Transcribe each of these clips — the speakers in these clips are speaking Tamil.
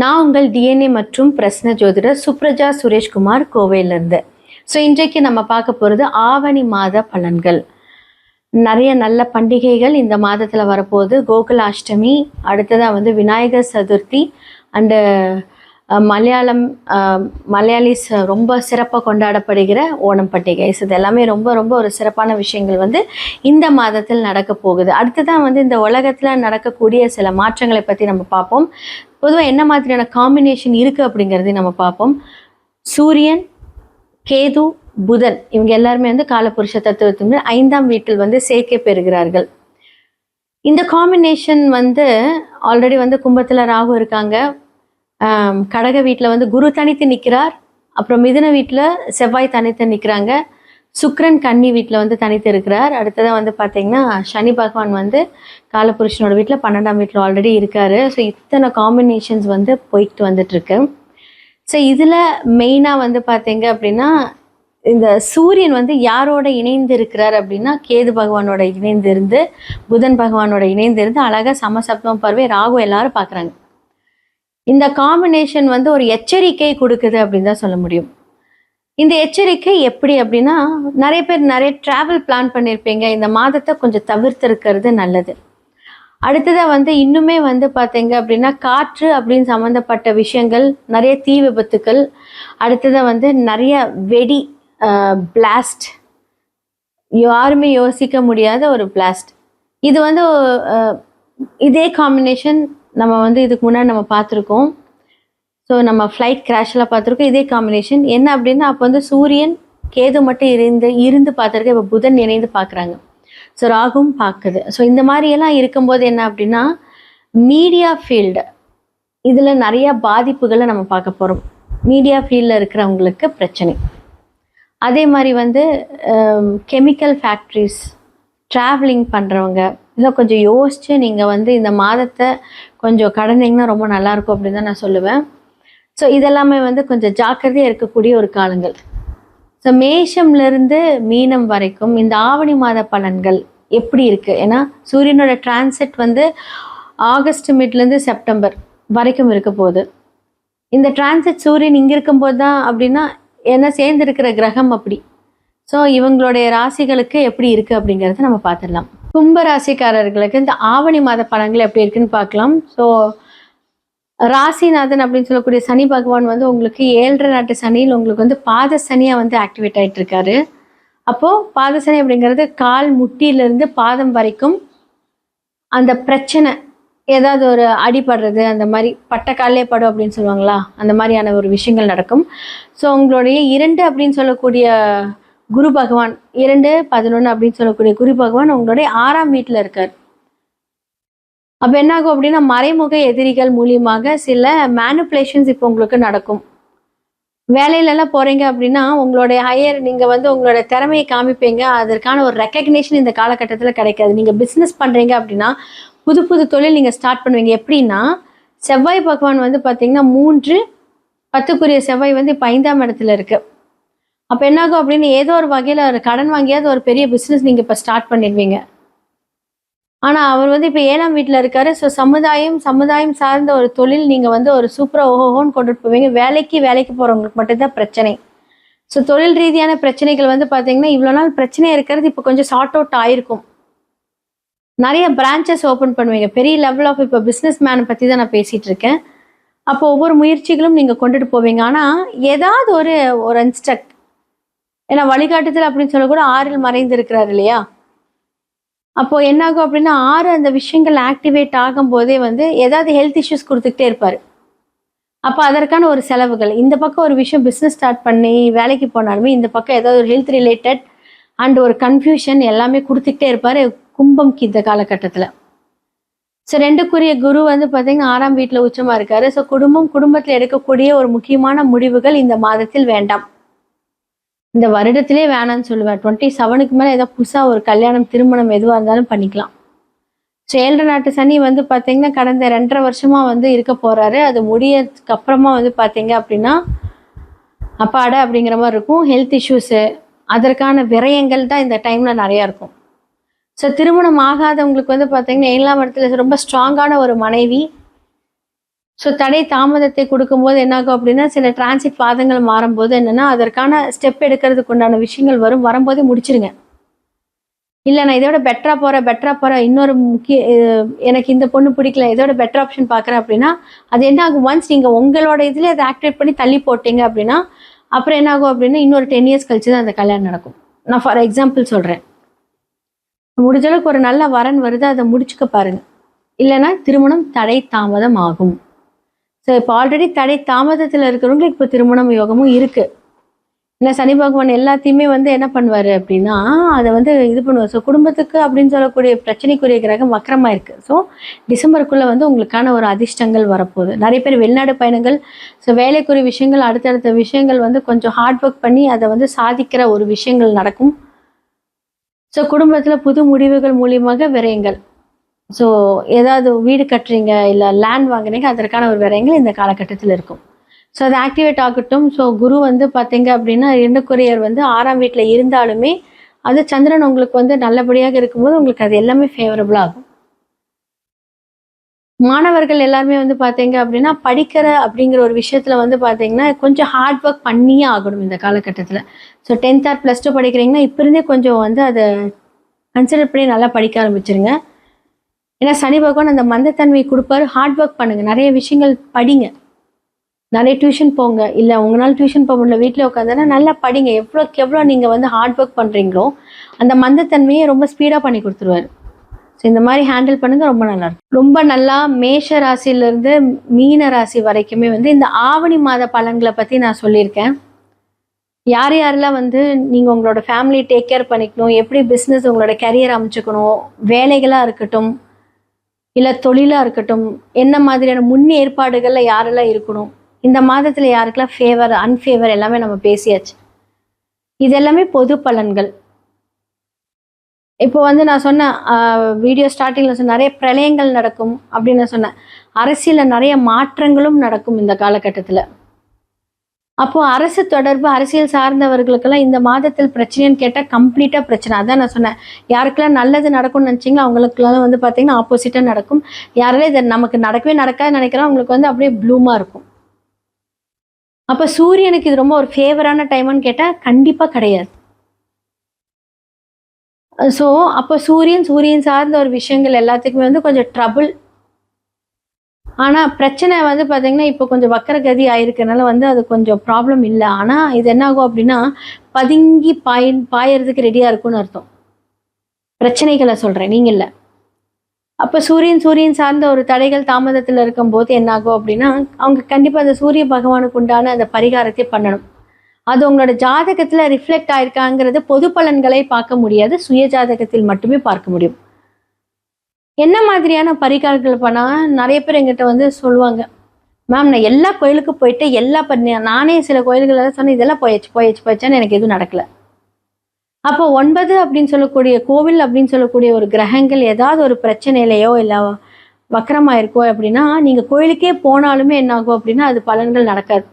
நான் உங்கள் டிஎன்ஏ மற்றும் பிரஸ்ன ஜோதிடர் சுப்ரஜா சுரேஷ்குமார் கோவையிலிருந்து. இன்றைக்கு நம்ம பார்க்க போகிறது ஆவணி மாத பலன்கள். நிறைய நல்ல பண்டிகைகள் இந்த மாதத்தில் வரப்போகுது. கோகுலாஷ்டமி, அடுத்ததாக விநாயகர் சதுர்த்தி அண்டு மலையாளிஸ் ரொம்ப சிறப்பாக கொண்டாடப்படுகிற ஓணம் பண்டிகை. இது எல்லாமே ரொம்ப ரொம்ப ஒரு சிறப்பான விஷயங்கள் இந்த மாதத்தில் நடக்க போகுது. அடுத்ததான் இந்த உலகத்தில் நடக்கக்கூடிய சில மாற்றங்களை பற்றி நம்ம பார்ப்போம். பொதுவாக என்ன மாதிரியான காம்பினேஷன் இருக்குது அப்படிங்கிறதையும் நம்ம பார்ப்போம். சூரியன், கேது, புதன் இவங்க எல்லாருமே காலபுருஷ தத்துவத்தின் 5ஆம் வீட்டில் சேர்க்கை பெறுகிறார்கள். இந்த காம்பினேஷன் ஆல்ரெடி கும்பத்தில் ராகு இருக்காங்க. கடக வீட்டில் குரு தனித்து நிற்கிறார். அப்புறம் மிதுன வீட்டில் செவ்வாய் தனித்து நிற்கிறாங்க. சுக்கிரன் கன்னி வீட்டில் தனித்து இருக்கிறார். அடுத்ததாக பார்த்தீங்கன்னா சனி பகவான் காலபுருஷனோட வீட்டில் 12ஆம் வீட்டில் ஆல்ரெடி இருக்கார். இத்தனை காம்பினேஷன்ஸ் போய்கிட்டு வந்துட்டுருக்கு. இதில் மெயினாக பார்த்தீங்க அப்படின்னா இந்த சூரியன் யாரோட இணைந்து இருக்கிறார் அப்படின்னா கேது பகவானோட இணைந்திருந்து, புதன் பகவானோட இணைந்திருந்து அழகாக சமசப்தம் பார்வை ராகு எல்லாரும் பார்க்குறாங்க. இந்த காம்பினேஷன் ஒரு எச்சரிக்கை கொடுக்குது அப்படின்னு தான் சொல்ல முடியும். இந்த எச்சரிக்கை எப்படி அப்படின்னா, நிறைய பேர் நிறைய ட்ராவல் பிளான் பண்ணியிருப்பீங்க. இந்த மாதத்தை கொஞ்சம் தவிர்த்திருக்கிறது நல்லது. அடுத்ததாக இன்னுமே பார்த்தீங்க அப்படின்னா காற்று அப்படின்னு சம்மந்தப்பட்ட விஷயங்கள், நிறைய தீ விபத்துக்கள், அடுத்ததாக நிறைய வெடி பிளாஸ்ட், யாருமே யோசிக்க முடியாத ஒரு பிளாஸ்ட். இது இதே காம்பினேஷன் நம்ம இதுக்கு முன்னாடி நம்ம பார்த்துருக்கோம். நம்ம ஃப்ளைட் கிராஷெலாம் பார்த்துருக்கோம். இதே காம்பினேஷன் என்ன அப்படின்னா, அப்போ சூரியன் கேது மட்டும் இருந்து பார்த்துருக்கு. இப்போ புதன் இணைந்து பார்க்குறாங்க. ராகுவும் பார்க்குது. இந்த மாதிரியெல்லாம் இருக்கும்போது என்ன அப்படின்னா, மீடியா ஃபீல்டு இதில் நிறையா பாதிப்புகளை நம்ம பார்க்க போகிறோம். மீடியா ஃபீல்டில் இருக்கிறவங்களுக்கு பிரச்சனை. அதே மாதிரி கெமிக்கல் ஃபேக்ட்ரிஸ், ட்ராவலிங் பண்ணுறவங்க இதெல்லாம் கொஞ்சம் யோசித்து நீங்கள் இந்த மாதத்தை கொஞ்சம் கடந்தீங்கன்னா ரொம்ப நல்லாயிருக்கும் அப்படின்னு தான் நான் சொல்லுவேன். இதெல்லாமே கொஞ்சம் ஜாக்கிரதையாக இருக்கக்கூடிய ஒரு காலங்கள். மேஷம்லேருந்து மீனம் வரைக்கும் இந்த ஆவணி மாத பலன்கள் எப்படி இருக்குது? ஏன்னா சூரியனோட டிரான்சிட் ஆகஸ்ட் மிட்லேருந்து செப்டம்பர் வரைக்கும் இருக்க போகுது. இந்த டிரான்சிட் சூரியன் இங்கே இருக்கும்போது தான் அப்படின்னா ஏன்னா சேர்ந்துருக்கிற கிரகம் அப்படி. இவங்களுடைய ராசிகளுக்கு எப்படி இருக்குது அப்படிங்கிறத நம்ம பார்த்துடலாம். கும்ப ராசிக்காரர்களுக்கு இந்த ஆவணி மாத பலன்கள் எப்படி இருக்குன்னு பார்க்கலாம். ராசிநாதன் அப்படின்னு சொல்லக்கூடிய சனி பகவான் உங்களுக்கு 7.5 நாட்டு சனியில் உங்களுக்கு பாத சனியாக ஆக்டிவேட் ஆகிட்டு இருக்காரு. அப்போது பாத சனி அப்படிங்கிறது கால் முட்டியிலிருந்து பாதம் வரைக்கும் அந்த பிரச்சனை, ஏதாவது ஒரு அடிபடுறது, அந்த மாதிரி பட்ட காலே படும் அப்படின்னு சொல்லுவாங்களா, அந்த மாதிரியான ஒரு விஷயங்கள் நடக்கும். உங்களுடைய 2 அப்படின்னு சொல்லக்கூடிய குரு பகவான், 2-11 அப்படின்னு சொல்லக்கூடிய குரு பகவான் உங்களுடைய 6ஆம் வீட்டில் இருக்கார். அப்போ என்னாகும் அப்படின்னா மறைமுக எதிரிகள் மூலியமாக சில மேனிப்புலேஷன்ஸ் இப்போ உங்களுக்கு நடக்கும். வேலையிலலாம் போகிறீங்க அப்படின்னா உங்களுடைய நீங்கள் உங்களோட திறமையை காமிப்பீங்க. அதற்கான ஒரு ரெக்கக்னேஷன் இந்த காலகட்டத்தில் கிடைக்காது. நீங்கள் பிஸ்னஸ் பண்ணுறீங்க அப்படின்னா புது புது தொழில் நீங்கள் ஸ்டார்ட் பண்ணுவீங்க. எப்படின்னா செவ்வாய் பகவான் பார்த்தீங்கன்னா 3-10 செவ்வாய் இப்போ 5ஆம் இடத்துல இருக்குது. அப்போ என்னாகும் அப்படின்னு ஏதோ ஒரு வகையில் ஒரு கடன் வாங்கியாவது ஒரு பெரிய பிஸ்னஸ் நீங்கள் இப்போ ஸ்டார்ட் பண்ணிடுவீங்க. ஆனால் அவர் இப்போ 7ஆம் வீட்டில் இருக்காரு. சமுதாயம் சார்ந்த ஒரு தொழில் நீங்கள் ஒரு சூப்பராக ஓஹோன்னு கொண்டுட்டு போவீங்க. வேலைக்கு போகிறவங்களுக்கு மட்டும்தான் பிரச்சனை. தொழில் ரீதியான பிரச்சனைகள் பார்த்தீங்கன்னா இவ்வளோ நாள் பிரச்சனையாக இருக்கிறது இப்போ கொஞ்சம் சார்ட் அவுட் ஆகிருக்கும். நிறைய பிரான்ச்சஸ் ஓப்பன் பண்ணுவீங்க. பெரிய லெவல் ஆஃப் இப்போ பிஸ்னஸ் மேனை பற்றி தான் நான் பேசிகிட்டு இருக்கேன். அப்போ ஒவ்வொரு முயற்சிகளும் நீங்கள் கொண்டுட்டு போவீங்க. ஆனால் ஏதாவது ஒரு இன்ஸ்ட்ரக்ட், ஏன்னா வழிகாட்டுதல் அப்படின்னு சொல்லக்கூட 6இல் மறைந்து இருக்கிறார் இல்லையா. அப்போது என்னாகும் அப்படின்னா 6 அந்த விஷயங்கள் ஆக்டிவேட் ஆகும்போதே ஏதாவது ஹெல்த் இஷ்யூஸ் கொடுத்துக்கிட்டே இருப்பார். அப்போ அதற்கான ஒரு செலவுகள், இந்த பக்கம் ஒரு விஷயம் பிஸ்னஸ் ஸ்டார்ட் பண்ணி வேலைக்கு போனாலுமே இந்த பக்கம் ஏதாவது ஒரு ஹெல்த் ரிலேட்டட் அண்ட் ஒரு கன்ஃபியூஷன் எல்லாமே கொடுத்துக்கிட்டே இருப்பார் கும்பம்க்கு இந்த காலகட்டத்தில். 2க்குரிய குரு பார்த்தீங்கன்னா 6ஆம் வீட்டில் உச்சமாக இருக்காரு. குடும்பத்தில் எடுக்கக்கூடிய ஒரு முக்கியமான முடிவுகள் இந்த மாதத்தில் வேண்டாம். இந்த வருடத்திலே வேணான்னு சொல்லுவேன். 27க்கு மேலே ஏதோ புதுசாக ஒரு கல்யாணம், திருமணம் எதுவாக இருந்தாலும் பண்ணிக்கலாம். 7.5 நாட்டு சனி பார்த்தீங்கன்னா கடந்த 2.5 வருஷமாக இருக்க போகிறாரு. அது முடியறதுக்கு அப்புறமா பார்த்தீங்க அப்படின்னா அப்பாடா அப்படிங்கிற மாதிரி இருக்கும். ஹெல்த் இஷ்யூஸு, அதற்கான விரயங்கள் தான் இந்த டைமில் நிறையா இருக்கும். திருமணம் ஆகாதவங்களுக்கு பார்த்தீங்கன்னா 7ஆம் இடத்துல ரொம்ப ஸ்ட்ராங்கான ஒரு மனைவி, ஸோ தடை தாமதத்தை கொடுக்கும்போது என்னாகும் அப்படின்னா, சில டிரான்சிட் பாதங்கள் மாறும்போது என்னன்னா, அதற்கான ஸ்டெப் எடுக்கிறதுக்கு உண்டான விஷயங்கள் வரும்போதே முடிச்சிருங்க. இல்ல நான் இதோட பெட்டரா போறேன். இன்னொரு முக்கிய எனக்கு இந்த பொண்ணு பிடிக்கல. இதோட பெட்டர் ஆப்ஷன் பார்க்குறேன் அப்படின்னா, அது என்ன ஆகும் ஒன்ஸ் நீங்க உங்களோட இதுல அத ஆக்டிவேட் பண்ணி தள்ளி போட்டீங்க அப்படின்னா, அப்புறம் என்ன ஆகும் அப்படின்னா, இன்னொரு 10 இயர்ஸ் கழிச்சு தான் அந்த கல்யாணம் நடக்கும். நான் ஃபார் எக்ஸாம்பிள் சொல்றேன். முடிஞ்ச அளவுக்கு ஒரு நல்ல வரன் வருது, அத முடிச்சுக்க பாருங்க. இல்லன்னா திருமணம் தடை தாமதம் ஆகும். ஸோ இப்போ ஆல்ரெடி தடை தாமதத்துல இருக்கிறவங்களுக்கு இப்போ திருமணம் யோகமும் இருக்கு. ஏன்னா சனி பகவான் எல்லாத்தையுமே வந்து என்ன பண்ணுவாரு அப்படின்னா, அதை வந்து இது பண்ணுவார். ஸோ குடும்பத்துக்கு அப்படின்னு சொல்லக்கூடிய பிரச்சனைக்குரிய கிரகம் வக்கரமா இருக்கு. ஸோ டிசம்பருக்குள்ள வந்து உங்களுக்கான ஒரு அதிர்ஷ்டங்கள் வரப்போகுது. நிறைய பேர் வெளிநாடு பயணங்கள், ஸோ வேலைக்குரிய விஷயங்கள், அடுத்தடுத்த விஷயங்கள் வந்து கொஞ்சம் ஹார்ட் ஒர்க் பண்ணி அதை வந்து சாதிக்கிற ஒரு விஷயங்கள் நடக்கும். ஸோ குடும்பத்துல புது முடிவுகள் மூலியமாக விரயங்கள். ஸோ ஏதாவது வீடு கட்டுறீங்க, இல்லை லேண்ட் வாங்குறீங்க, அதற்கான ஒரு விரயங்கள் இந்த காலகட்டத்தில் இருக்கும். ஸோ அது ஆக்டிவேட் ஆகட்டும். ஸோ குரு வந்து பார்த்தீங்க அப்படின்னா 2 வந்து 6ஆம் வீட்டில் இருந்தாலுமே, அது சந்திரன் உங்களுக்கு வந்து நல்லபடியாக இருக்கும்போது உங்களுக்கு அது எல்லாமே ஃபேவரபுளாக ஆகும். மாணவர்கள் எல்லாருமே வந்து பார்த்தீங்க அப்படின்னா, படிக்கிற அப்படிங்கிற ஒரு விஷயத்துல வந்து பார்த்தீங்கன்னா, கொஞ்சம் ஹார்ட் ஒர்க் பண்ணியே ஆகணும் இந்த காலகட்டத்தில். ஸோ 10th ஆர் +2 படிக்கிறீங்கன்னா, இப்போ இருந்தே கொஞ்சம் வந்து அதை கன்சிடர் பண்ணி நல்லா படிக்க ஆரம்பிச்சிருங்க. ஏன்னா சனி பகவான் அந்த மந்தத்தன்மையை கொடுப்பாரு. ஹார்ட் ஒர்க் பண்ணுங்க, நிறைய விஷயங்கள் படிங்க, நிறைய டியூஷன் போங்க. இல்லை உங்களால் டியூஷன் போக முடியல, வீட்டில் உட்காந்துன்னா நல்லா படிங்க. எவ்வளோக்கு எவ்வளோ நீங்கள் வந்து ஹார்ட் ஒர்க் பண்ணுறீங்களோ அந்த மந்தத்தன்மையை ரொம்ப ஸ்பீடாக பண்ணி கொடுத்துருவாரு. ஸோ இந்த மாதிரி ஹேண்டில் பண்ணுங்க, ரொம்ப நல்லா இருக்கும். ரொம்ப நல்லா மேஷ ராசியிலேருந்து மீன ராசி வரைக்குமே வந்து இந்த ஆவணி மாத பலன்களை பற்றி நான் சொல்லியிருக்கேன். யார் யாரெல்லாம் வந்து நீங்கள் உங்களோட ஃபேமிலி டேக் கேர் பண்ணிக்கணும், எப்படி பிஸ்னஸ் உங்களோட கரியர் அமைச்சுக்கணும், வேலைகளாக இருக்கட்டும் இல்லை தொழிலாக இருக்கட்டும், என்ன மாதிரியான முன்னேற்பாடுகளில் யாரெல்லாம் இருக்கணும், இந்த மாதத்தில் யாருக்கெல்லாம் ஃபேவர் அன்ஃபேவர் எல்லாமே நம்ம பேசியாச்சு. இது எல்லாமே பொது பலன்கள். இப்போ வந்து நான் சொன்ன வீடியோ ஸ்டார்டிங்கில் சொன்ன நிறைய பிரளயங்கள் நடக்கும் அப்படின்னு சொன்னேன். அரசியலில் நிறைய மாற்றங்களும் நடக்கும் இந்த காலகட்டத்தில். அப்போ அரசு தொடர்பு, அரசியல் சார்ந்தவர்களுக்கெல்லாம் இந்த மாதத்தில் பிரச்சனைன்னு கேட்டால் கம்ப்ளீட்டாக பிரச்சனை. அதான் நான் சொன்னேன், யாருக்கெல்லாம் நல்லது நடக்கும்னு நினச்சிங்களோ அவங்களுக்குலாம் வந்து பார்த்தீங்கன்னா ஆப்போசிட்டாக நடக்கும். யாரெல்லாம் இதை நமக்கு நடக்கவே நடக்காதுன்னு நினைக்கிறோம் அவங்களுக்கு வந்து அப்படியே ப்ளூமாக இருக்கும். அப்போ சூரியனுக்கு இது ரொம்ப ஒரு ஃபேவரான டைம்னு கேட்டால் கண்டிப்பாக கிடையாது. ஸோ அப்போ சூரியன் சார்ந்த ஒரு விஷயங்கள் எல்லாத்துக்குமே வந்து கொஞ்சம் ட்ரபுள். ஆனால் பிரச்சனை வந்து பார்த்தீங்கன்னா இப்போ கொஞ்சம் வக்கரகதி ஆயிருக்கனால வந்து அது கொஞ்சம் ப்ராப்ளம் இல்லை. ஆனால் இது என்ன ஆகும் அப்படின்னா பதுங்கி பாயறதுக்கு ரெடியாக இருக்கும்னு அர்த்தம். பிரச்சனைகளை சொல்கிறேன், நீங்கள் இல்லை. அப்போ சூரியன் சார்ந்த ஒரு தடைகள் தாமதத்தில் இருக்கும்போது என்ன ஆகும் அப்படின்னா அவங்க கண்டிப்பாக அந்த சூரிய பகவானுக்கு உண்டான அந்த பரிகாரத்தை பண்ணணும். அது உங்களோட ஜாதகத்தில் ரிஃப்ளெக்ட் ஆயிருக்காங்கிறது பொது பலன்களை பார்க்க முடியாது, சுய ஜாதகத்தில் மட்டுமே பார்க்க முடியும். என்ன மாதிரியான பரிகாரங்கள் பண்ணால் நிறைய பேர் எங்கிட்ட வந்து சொல்லுவாங்க, மேம் நான் எல்லா கோயிலுக்கும் போயிட்டு நானே சில கோயில்களெல்லாம் சொன்னேன், இதெல்லாம் போயாச்சுன்னு எனக்கு எதுவும் நடக்கலை. அப்போ 9 அப்படின்னு சொல்லக்கூடிய கோவில் அப்படின்னு சொல்லக்கூடிய ஒரு கிரகங்கள் ஏதாவது ஒரு பிரச்சனையிலையோ இல்லை வக்கரமாக இருக்கோ அப்படின்னா நீங்கள் கோயிலுக்கே போனாலுமே என்ன ஆகும் அப்படின்னா அது பலன்கள் நடக்காது.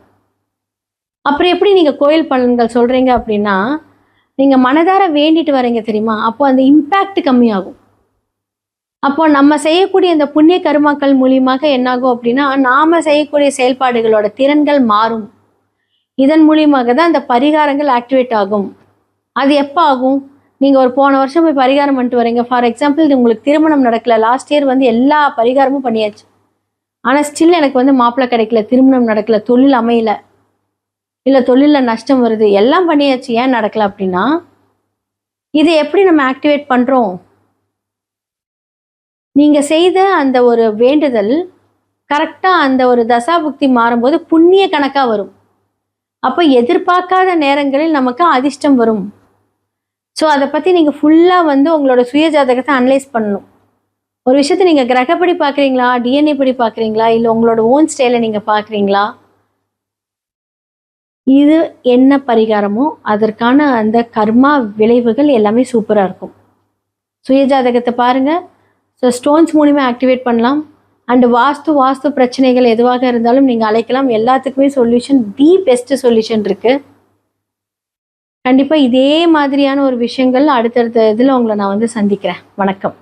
அப்புறம் எப்படி நீங்கள் கோயில் பலன்கள் சொல்கிறீங்க அப்படின்னா நீங்கள் மனதார வேண்டிட்டு வரீங்க தெரியுமா, அப்போ அந்த இம்பேக்ட் கம்மியாகும். அப்போ நம்ம செய்யக்கூடிய இந்த புண்ணிய கர்மாக்கள் மூலியமாக என்னாகும் அப்படின்னா நாம செய்யக்கூடிய செயல்பாடுகளோட திறன்கள் மாறும். இதன் மூலியமாக தான் அந்த பரிகாரங்கள் ஆக்டிவேட் ஆகும். அது எப்போ ஆகும், நீங்கள் ஒரு போன வருஷம் போய் பரிகாரம் பண்ணிட்டு வரீங்க. ஃபார் எக்ஸாம்பிள் உங்களுக்கு திருமணம் நடக்கல, லாஸ்ட் இயர் வந்து எல்லா பரிகாரமும் பண்ணியாச்சு, ஆனால் ஸ்டில் எனக்கு வந்து மாப்பிள்ளை கிடைக்கல, திருமணம் நடக்கல, தொழில் அமையல, இல்லை தொழிலில் நஷ்டம் வருது, எல்லாம் பண்ணியாச்சு, ஏன் நடக்கல அப்படின்னா இதை எப்படி நம்ம ஆக்டிவேட் பண்ணுறோம்? நீங்கள் செய்த அந்த ஒரு வேண்டுதல் கரெக்டாக அந்த ஒரு தசாபுக்தி மாறும்போது புண்ணிய கணக்காக வரும். அப்போ எதிர்பார்க்காத நேரங்களில் நமக்கு அதிர்ஷ்டம் வரும். ஸோ அதை பற்றி நீங்கள் ஃபுல்லாக வந்து உங்களோட சுய ஜாதகத்தை அனலைஸ் பண்ணணும். ஒரு விஷயத்தை நீங்கள் கிரகப்படி பார்க்குறீங்களா, டிஎன்ஏ படி பார்க்குறீங்களா, இல்லை உங்களோட ஓன் ஸ்டைலை நீங்கள் பார்க்குறீங்களா, இது என்ன பரிகாரமோ அதற்கான அந்த கர்மா விளைவுகள் எல்லாமே சூப்பராக இருக்கும். சுய ஜாதகத்தை பாருங்கள். ஸோ ஸ்டோன்ஸ் மூலிமா ஆக்டிவேட் பண்ணலாம். அண்டு வாஸ்து பிரச்சனைகள் எதுவாக இருந்தாலும் நீங்கள் அழைக்கலாம். எல்லாத்துக்குமே சொல்யூஷன், தி பெஸ்ட் சொல்யூஷன் இருக்குது. கண்டிப்பாக இதே மாதிரியான ஒரு விஷயங்கள் அடுத்தடுத்த இதில் உங்களை நான் வந்து சந்திக்கிறேன். வணக்கம்.